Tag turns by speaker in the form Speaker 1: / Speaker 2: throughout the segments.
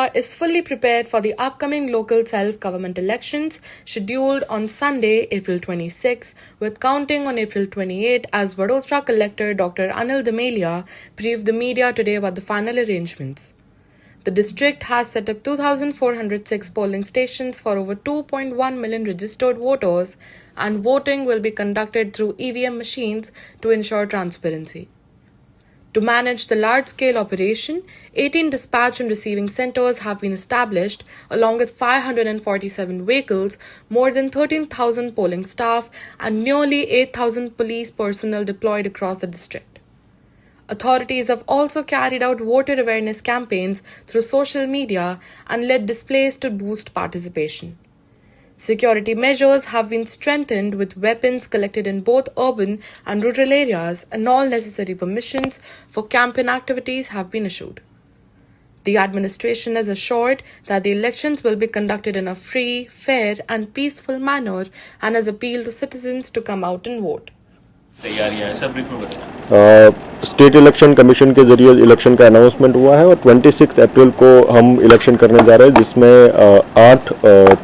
Speaker 1: Media is fully prepared for the upcoming local self-government elections scheduled on Sunday, April 26, with counting on April 28 as Vadodara Collector Dr. Anil Dhamelia briefed the media today about the final arrangements. The district has set up 2,406 polling stations for over 2.1 million registered voters, and voting will be conducted through EVM machines to ensure transparency. To manage the large-scale operation, 18 dispatch and receiving centers have been established, along with 547 vehicles, more than 13,000 polling staff, and nearly 8,000 police personnel deployed across the district. Authorities have also carried out voter awareness campaigns through social media and led displays to boost participation. Security measures have been strengthened with weapons collected in both urban and rural areas, and all necessary permissions for campaign activities have been issued. The administration has assured that the elections will be conducted in a free, fair and peaceful manner and has appealed to citizens to come out and vote.
Speaker 2: State election commission के जरिए election का announcement हुआ है और 26 अप्रैल को हम election करने जा रहे हैं, जिसमें 8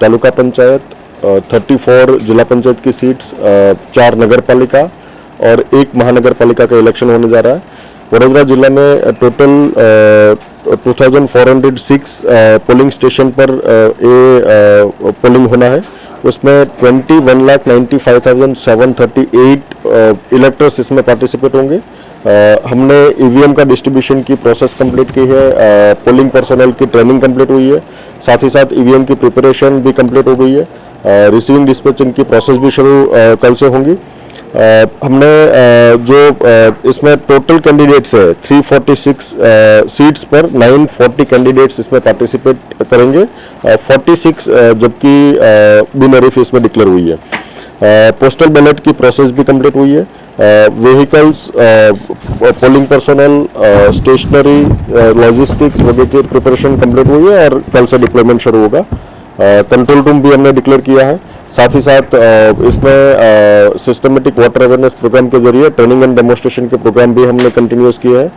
Speaker 2: तालुका पंचायत, 34 जिला पंचायत की सीट्स, 4 नगर पालिका और 1 महानगर पालिका का इलेक्शन होने जा रहा है। वडोदरा जिला में टोटल 2406 पोलिंग स्टेशन पर पोलिंग होना है। उसमें 21,95,738 इलेक्टर्स इसमें पार्टिसिपेट होंगे। हमने ईवीएम का डिस्ट्रीब्यूशन की प्रोसेस कंप्लीट की है, पोलिंग पर्सनल की ट्रेनिंग कंप्लीट हुई है, साथ ही साथ ईवीएम की प्रिपरेशन भी कंप्लीट हो गई है। रिसीविंग डिस्पैचिंग की प्रोसेस भी शुरू कल से होंगी। हमने जो इसमें टोटल कैंडिडेट्स है 346 सीट्स पर 940 कैंडिडेट्स इसमें पार्टिसिपेट करेंगे, 46 जबकि बिनहरीफ इसमें डिक्लेयर हुई है। पोस्टल बैलेट की प्रोसेस भी कंप्लीट हुई है। Vehicles, polling personal, stationery, logistics वगैरह की प्रिपरेशन कंप्लीट हुई है और कल से डिप्लॉयमेंट शुरू होगा। कंट्रोल रूम भी हमने डिक्लेयर किया है। साथ ही साथ इसमें सिस्टमेटिक वाटर अवेयरनेस प्रोग्राम के जरिए ट्रेनिंग एंड डेमोन्स्ट्रेशन के प्रोग्राम भी हमने कंटिन्यूस किए हैं।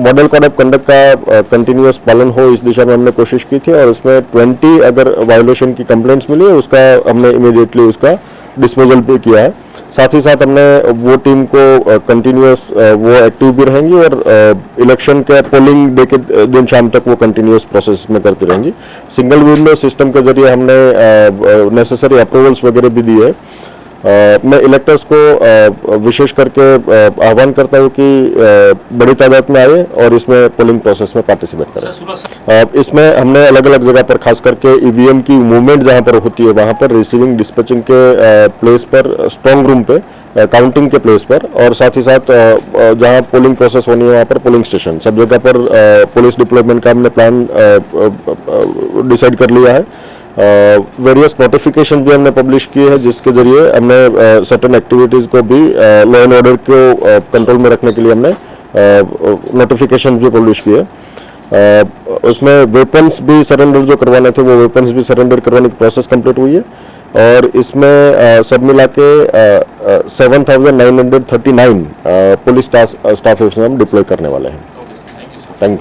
Speaker 2: मॉडल कोड ऑफ कंडक्ट का कंटिन्यूस पालन हो इस दिशा में हमने कोशिश की थी और उसमें 20 अगर वायोलेशन की कंप्लेंट्स मिली है उसका हमने इमीडिएटली उसका डिस्पोजल भी किया है। साथ ही साथ हमने वो टीम को कंटिन्यूस वो एक्टिव भी रहेंगी और इलेक्शन के पोलिंग डे के दिन शाम तक वो कंटिन्यूस प्रोसेस में करती रहेंगी। सिंगल विंडो सिस्टम के जरिए हमने नेसेसरी अप्रूवल्स वगैरह भी दिए है। मैं इलेक्टर्स को विशेष करके आह्वान करता हूं कि बड़ी तादाद में आए और इसमें पोलिंग प्रोसेस में पार्टिसिपेट करें। इसमें हमने अलग अलग जगह पर खास करके ईवीएम की मूवमेंट जहां पर होती है वहां पर रिसीविंग डिस्पैचिंग के प्लेस पर, स्ट्रॉन्ग रूम पे, काउंटिंग के प्लेस पर और साथ ही साथ जहां पोलिंग प्रोसेस होनी है वहां पर पोलिंग स्टेशन, सब जगह पर पुलिस डिप्लॉयमेंट का हमने प्लान डिसाइड कर लिया है। वेरियस नोटिफिकेशन भी हमने पब्लिश किए हैं जिसके जरिए हमने सर्टेन एक्टिविटीज को भी लॉ एंड ऑर्डर को कंट्रोल में रखने के लिए हमने नोटिफिकेशन भी पब्लिश किए। उसमें वेपन्स भी सरेंडर जो करवाने थे वो वेपन्स भी सरेंडर करवाने की प्रोसेस कंप्लीट हुई है और इसमें सब मिला के 7,939 पुलिस स्टाफ इसमें हम डिप्लॉय करने वाले हैं। Thank you.